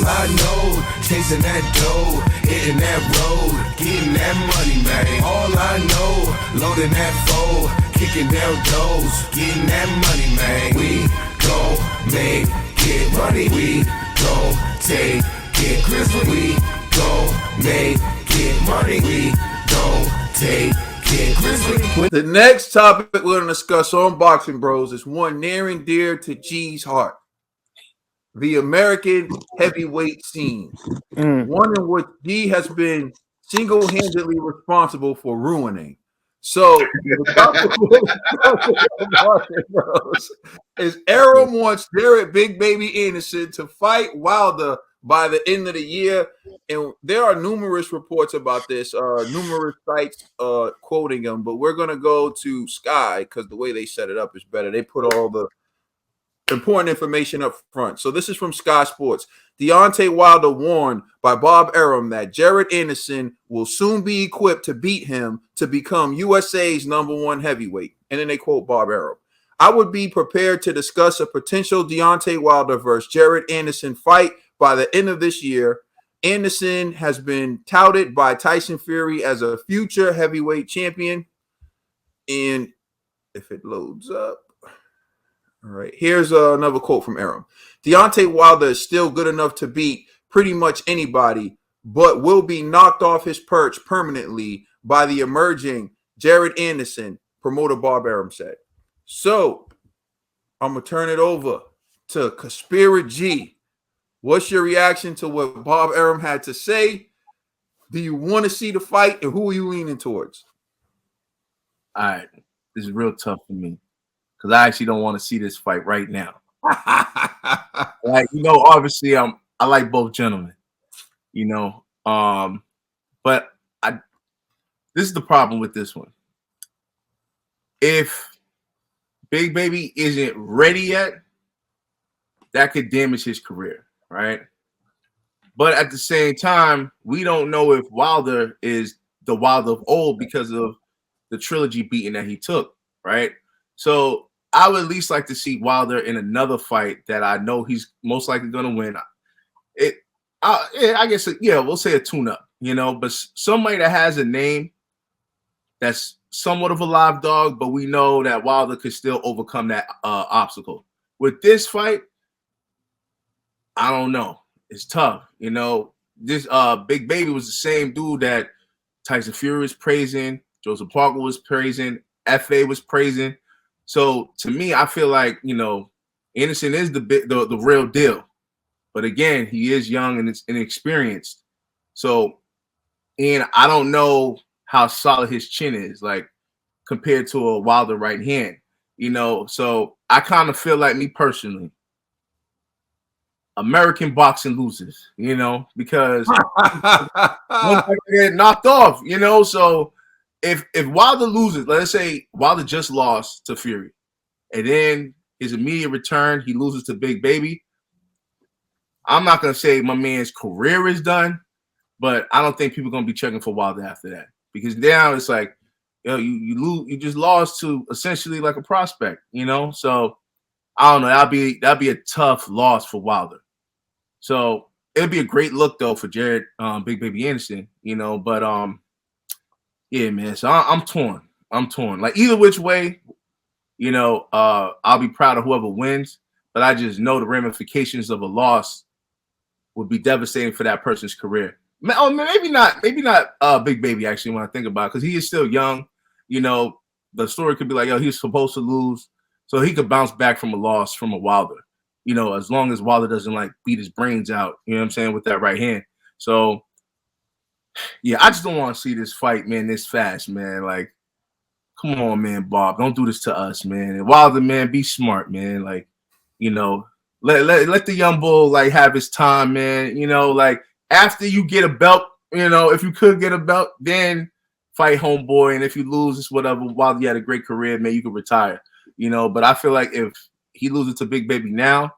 I know, chasing that dough, hitting that road, getting that money, man. All I know, loading that foe, kicking down doors, getting that money, man. We gon' make it money. We gon' take it Grizzly. We gon' make it money. We gon' take it Grizzly. The next topic we're going to discuss on Boxing Bros is one near and dear to G's heart. The American heavyweight scene. One in which G has been single-handedly responsible for ruining. So, the topic Bros is Arum wants Jared Big Baby Anderson to fight Wilder by the end of the year. And there are numerous reports about this, numerous sites quoting them, but we're going to go to Sky because the way they set it up is better. They put all the important information up front. So this is from Sky Sports. Deontay Wilder warned by Bob Arum that Jared Anderson will soon be equipped to beat him to become USA's #1 heavyweight. And then they quote Bob Arum. I would be prepared to discuss a potential Deontay Wilder versus Jared Anderson fight by the end of this year. Anderson has been touted by Tyson Fury as a future heavyweight champion. And if it loads up. All right, here's another quote from Arum. Deontay Wilder is still good enough to beat pretty much anybody, but will be knocked off his perch permanently by the emerging Jared Anderson, promoter Bob Arum said. So, I'm going to turn it over to Conspiracy G. What's your reaction to what Bob Arum had to say? Do you want to see the fight, and who are you leaning towards? All right, this is real tough for me. Because I actually don't want to see this fight right now. Like, obviously I like both gentlemen, but this is the problem with this one. If Big Baby isn't ready yet, that could damage his career, right? But at the same time, we don't know if Wilder is the Wilder of old because of the trilogy beating that he took, right? So I would at least like to see Wilder in another fight that I know he's most likely going to win. I guess, we'll say a tune-up, but somebody that has a name that's somewhat of a live dog, but we know that Wilder could still overcome that obstacle. With this fight, I don't know. It's tough, This Big Baby was the same dude that Tyson Fury was praising, Joseph Parker was praising, FA was praising. So to me, I feel like Anderson is the real deal, but again, he is young and inexperienced. So, and I don't know how solid his chin is, like compared to a Wilder right hand. So I kind of feel like, me personally, American boxing loses. Because I get knocked off. So. If Wilder loses, let's say Wilder just lost to Fury, and then his immediate return, he loses to Big Baby, I'm not going to say my man's career is done, but I don't think people are going to be checking for Wilder after that. Because now it's like, you just lost to essentially like a prospect, So I don't know. That'd be a tough loss for Wilder. So it'd be a great look though for Jared Big Baby Anderson, but yeah, man. So I'm torn. Like either which way, I'll be proud of whoever wins. But I just know the ramifications of a loss would be devastating for that person's career. Oh, maybe not. Big Baby actually, when I think about it, because he is still young. The story could be like, he was supposed to lose, so he could bounce back from a loss from a Wilder. As long as Wilder doesn't like beat his brains out. You know what I'm saying, with that right hand. So. Yeah, I just don't want to see this fight, man, this fast, man. Like, come on, man, Bob. Don't do this to us, man. And Wilder, man, be smart, man. Like, let the young bull, like, have his time, man. Like, after you get a belt, if you could get a belt, then fight homeboy. And if you lose, it's whatever. Wilder, you had a great career, man, you can retire. But I feel like if he loses to Big Baby now,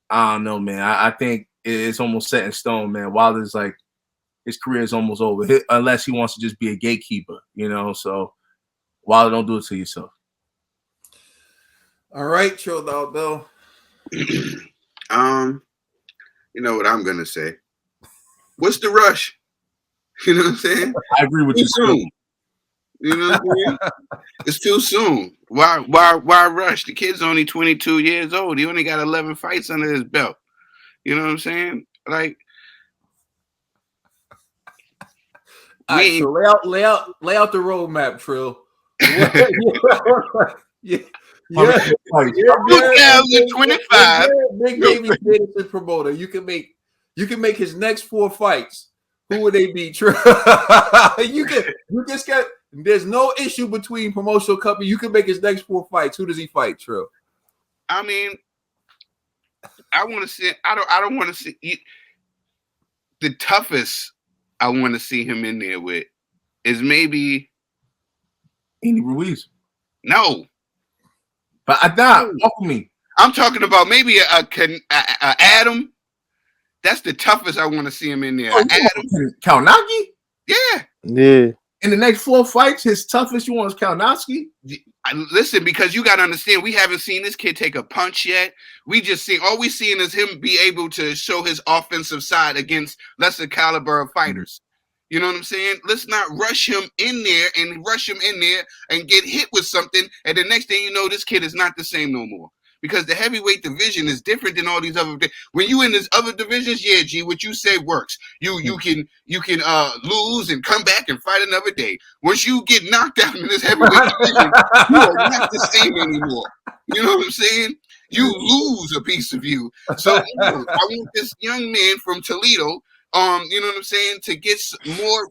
I don't know, man. I think it's almost set in stone, man. Wilder's like, his career is almost over, unless he wants to just be a gatekeeper, So, Wilder, don't do it to yourself. All right, chill out, Bill. You know what I'm gonna say? What's the rush? You know what I'm saying? I agree with Too you. soon. You know what I'm saying? It's too soon. Why rush? The kid's only 22 years old. He only got 11 fights under his belt. You know what I'm saying? Like, All right, so lay out the roadmap, Trill. yeah, yeah, yeah. 2025. Big baby Davidson promoter. You can make his next 4 fights. Who would they be? Trill? you just got. There's no issue between promotional company. You can make his next 4 fights. Who does he fight, Trill? I mean, I want to see. I don't want to see the toughest. I want to see him in there with is maybe Andy Ruiz. No, but I thought off me. I'm talking about maybe a Adam. That's the toughest I want to see him in there. Adam Kaunagi? Yeah. In the next 4 fights, his toughest you want is Kaunagi? Listen, because you got to understand, we haven't seen this kid take a punch yet. All we seeing is him be able to show his offensive side against lesser caliber of fighters. You know what I'm saying? Let's not rush him in there and get hit with something. And the next thing you know, this kid is not the same no more. Because the heavyweight division is different than all these other. When you in these other divisions, yeah, G, what you say works. You can lose and come back and fight another day. Once you get knocked out in this heavyweight division, you are not the same anymore. You know what I'm saying? You lose a piece of you. So I want this young man from Toledo, you know what I'm saying, to get some more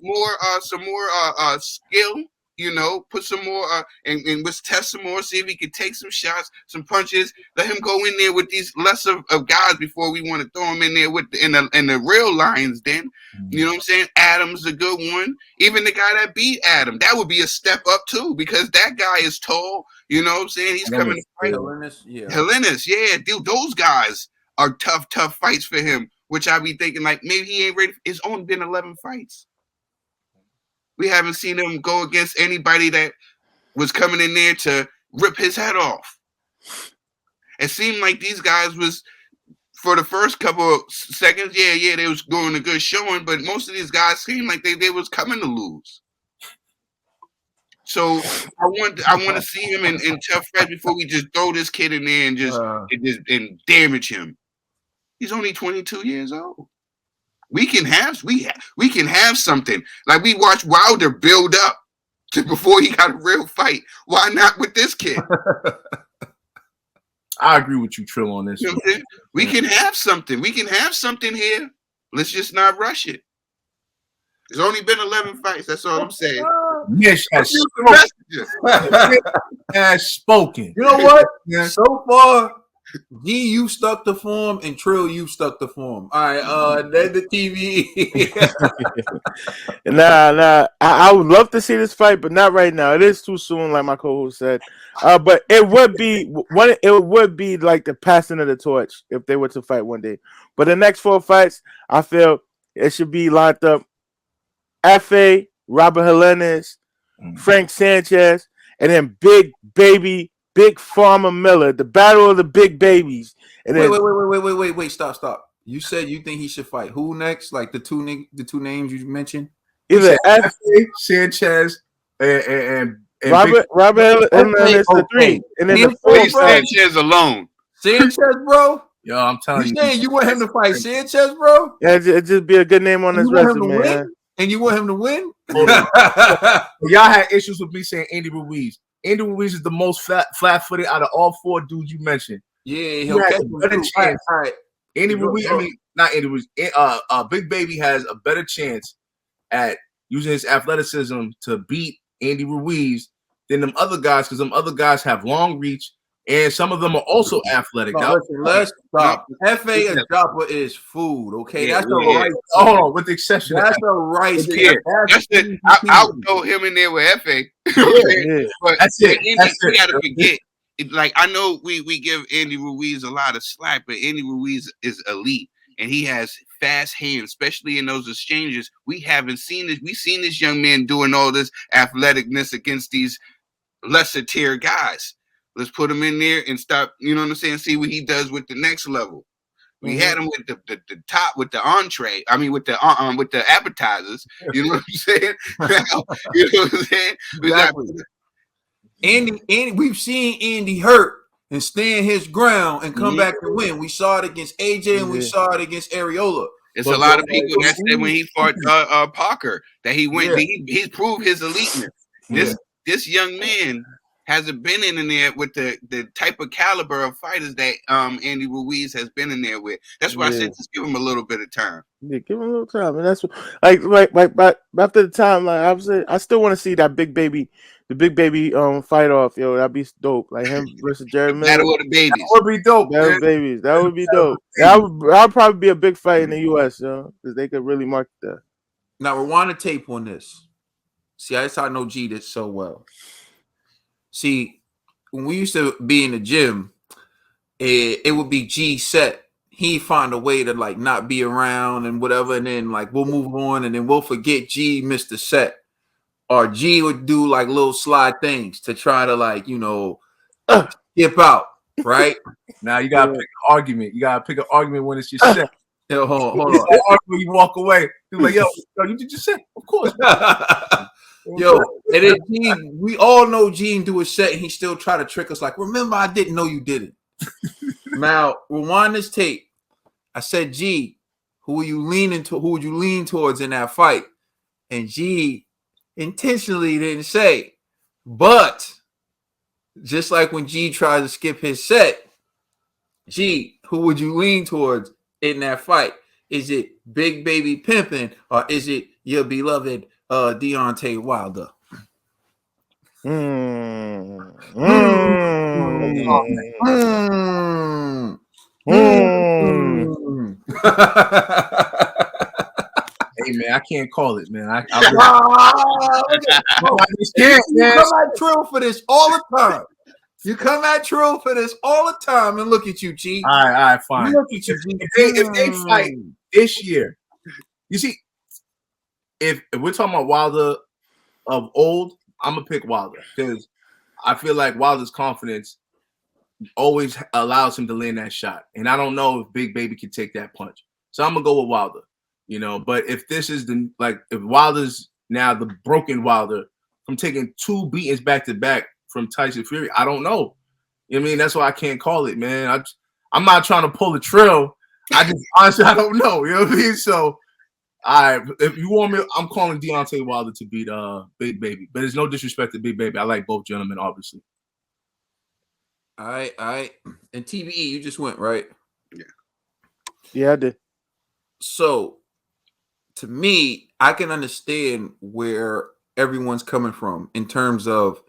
skill. You know, put some more and let's test some more, see if he can take some shots, some punches. Let him go in there with these lesser of guys before we want to throw him in there with the real lions. Then, you know what I'm saying? Adam's a good one. Even the guy that beat Adam, that would be a step up too, because that guy is tall. You know what I'm saying? He's coming to fight. Helenius, yeah, dude, those guys are tough fights for him. Which I be thinking like maybe he ain't ready. It's only been 11 fights. We haven't seen him go against anybody that was coming in there to rip his head off. It seemed like these guys was, for the first couple of seconds, yeah, they was going a good showing, but most of these guys seemed like they was coming to lose. So I want to see him in tough fights before we just throw this kid in there and just damage him. He's only 22 years old. We can have something. Like we watched Wilder build up to before he got a real fight. Why not with this kid? I agree with you, Trill, on this. You know what I'm saying? We can have something. We can have something here. Let's just not rush it. There's only been 11 fights. That's all I'm saying. Mitch has spoken. You know what? So far, G, you stuck the form, and Trill, you stuck the form. All right, then the TV. Nah. I would love to see this fight, but not right now. It is too soon, like my co-host said. But it would be like the passing of the torch if they were to fight one day. But the next 4 fights, I feel it should be lined up: F.A., Robert Helenius, Frank Sanchez, and then Big Farmer Miller, the battle of the big babies. And then, wait, stop. You said you think he should fight who next? Like the two names you mentioned? Either F.A., Sanchez, and Robert Helenius, the 3. And then the 4 Sanchez alone. Sanchez, bro? Yo, I'm telling you. Saying you want him to fight Sanchez, bro? Yeah, it'd just be a good name on his resume, man. And you want him to win? Y'all had issues with me saying Andy Ruiz. Andy Ruiz is the most flat-footed out of all 4 dudes you mentioned. Yeah, he'll catch a better chance. All right. Andy Ruiz, not Andy Ruiz. Big Baby has a better chance at using his athleticism to beat Andy Ruiz than them other guys, because them other guys have long reach, and some of them are also athletic. Now, listen, let's stop. F.A. and Joppa is food, okay? Yeah, that's a right. Hold on, with the exception. That's a right. Yeah, that's it. I'll throw him in there with F.A. But that's it. You got to forget. Like, I know we give Andy Ruiz a lot of slack, but Andy Ruiz is elite, and he has fast hands, especially in those exchanges. We haven't seen this. We've seen this young man doing all this athleticness against these lesser tier guys. Let's put him in there and stop, you know what I'm saying? See what he does with the next level. We had him with the top with the entree. I mean with the appetizers. You know what I'm saying? You know what I'm saying? Exactly. Andy, we've seen Andy hurt and stand his ground and come back to win. We saw it against AJ and we saw it against Areola. It's a lot of people that said when he fought Parker that he went. He proved his eliteness. This young man hasn't been in there with the type of caliber of fighters that Andy Ruiz has been in there with. That's why I said just give him a little bit of time. Yeah, give him a little time, and that's what, like after the time, like I still want to see that big baby, the big baby fight off, yo. That'd be dope. Like him versus Jerry Miller. Battle of the babies. That would be dope. Battle of babies. That would be dope. That'd probably be a big fight in the U.S., yo, because they could really market that. Now rewind the tape on this. See, that's how I know G did so well. See, when we used to be in the gym, it would be G set. He'd find a way to like not be around and whatever, and then like we'll move on, and then we'll forget G missed the set, or G would do like little slide things to try to like skip out, right? Now you gotta pick an argument. You gotta pick an argument when it's your set. Yo, hold on. You walk away. You're like, yo, you did your set, of course. Yo, and then Gene, we all know Gene do a set, and he still try to trick us. Like, remember, I didn't know you did it. Now, rewind this tape. I said, G, who would you lean towards in that fight? And G intentionally didn't say, but just like when G tries to skip his set, G, who would you lean towards in that fight? Is it Big Baby Pimpin' or is it your beloved Deontay Wilder? Hey man, I can't call it, man. I just can't. You come at Trill for this all the time. You come at Trill for this all the time, and look at you, G. All right, fine. Look at you, G. If they fight this year, you see, if we're talking about Wilder of old, I'm gonna pick Wilder because I feel like Wilder's confidence always allows him to land that shot, and I don't know if Big Baby can take that punch, so I'm gonna go with Wilder. You know, but if this is if Wilder's now the broken Wilder from taking 2 beatings back to back from Tyson Fury, I don't know. You know what I mean? That's why I can't call it, man. I'm not trying to pull a Trill. I just honestly I don't know. You know what I mean? So if you want me, I'm calling Deontay Wilder to beat Big Baby. But there's no disrespect to Big Baby. I like both gentlemen, obviously. All right. And TBE, you just went, right? Yeah, I did. So to me, I can understand where everyone's coming from in terms of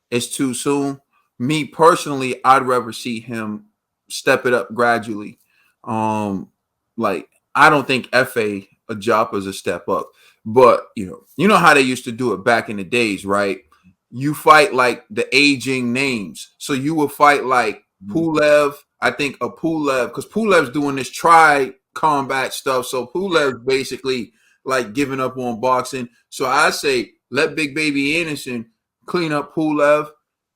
it's too soon. Me personally, I'd rather see him step it up gradually. Like I don't think FA Ajapa is a step up, but you know how they used to do it back in the days, right? You fight like the aging names, so you would fight like Pulev. I think a Pulev because Pulev's doing this combat stuff, so Pulev's basically like giving up on boxing. So I say let Big Baby Anderson clean up Pulev.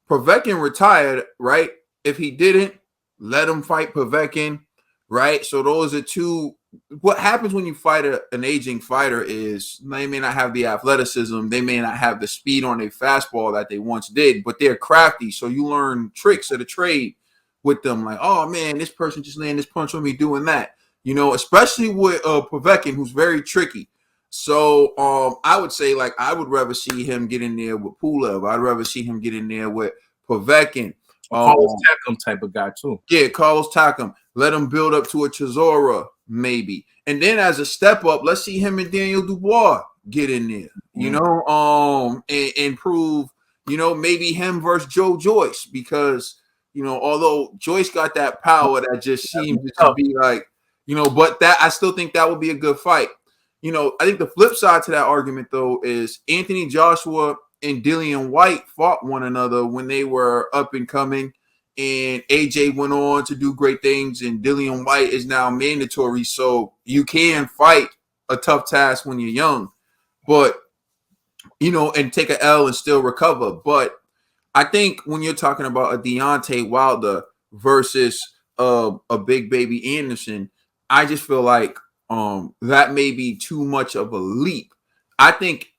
Povetkin retired, right? If he didn't, let him fight Povetkin, right? So those are two. What happens when you fight an aging fighter is they may not have the athleticism, they may not have the speed on their fastball that they once did, but they're crafty. So you learn tricks of the trade with them. Like, oh man, this person just landed this punch on me doing that. You know, especially with Povetkin, who's very tricky. So I would say like I would rather see him get in there with Pulev. I'd rather see him get in there with Povetkin. Carlos Takam type of guy too. Yeah, Carlos Takam. Let him build up to a Chisora maybe, and then as a step up, let's see him and Daniel Dubois get in there. You know, and prove. You know, maybe him versus Joe Joyce because although Joyce got that power that just seems to be like but that I still think that would be a good fight. I think the flip side to that argument, though, is Anthony Joshua and Dillian White fought one another when they were up and coming, and AJ went on to do great things, and Dillian White is now mandatory. So you can fight a tough task when you're young, but, and take an L and still recover. But I think when you're talking about a Deontay Wilder versus a Big Baby Anderson, I just feel like that may be too much of a leap. I think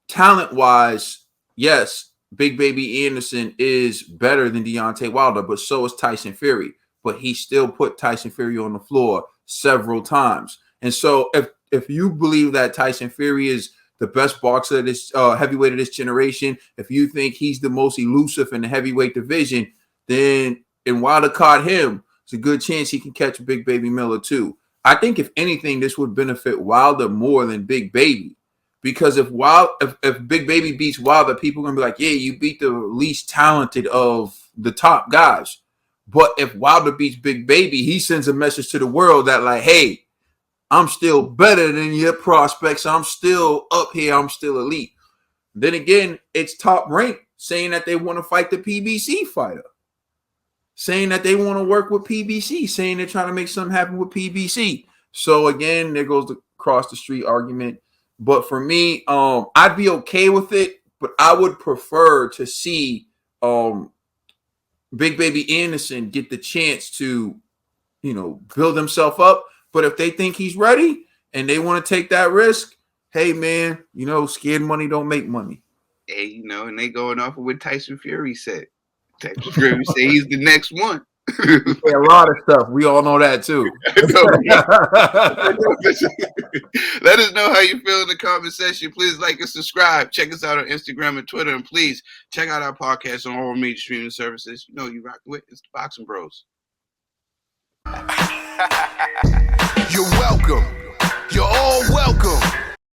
talent-wise, yes, Big Baby Anderson is better than Deontay Wilder, but so is Tyson Fury. But he still put Tyson Fury on the floor several times. And so if you believe that Tyson Fury is the best boxer of this heavyweight of this generation, if you think he's the most elusive in the heavyweight division, then and Wilder caught him, it's a good chance he can catch Big Baby Miller too. I think if anything, this would benefit Wilder more than Big Baby. Because if Big Baby beats Wilder, people are gonna be like, yeah, you beat the least talented of the top guys. But if Wilder beats Big Baby, he sends a message to the world that like, hey, I'm still better than your prospects. I'm still up here. I'm still elite. Then again, it's Top Rank saying that they want to fight the PBC fighter, saying that they want to work with PBC, saying they're trying to make something happen with PBC. So again, there goes the cross the street argument. But for me, I'd be okay with it, but I would prefer to see Big Baby Anderson get the chance to, build himself up. But if they think he's ready and they want to take that risk, hey man, scared money don't make money. Hey, and they going off of what Tyson Fury said. Tyson Fury said he's the next one. A lot of stuff. We all know that too. Let us know how you feel in the comment section. Please like and subscribe. Check us out on Instagram and Twitter. And please check out our podcast on all major streaming services. You rock with. It's the Boxing Bros. You're welcome. You're all welcome.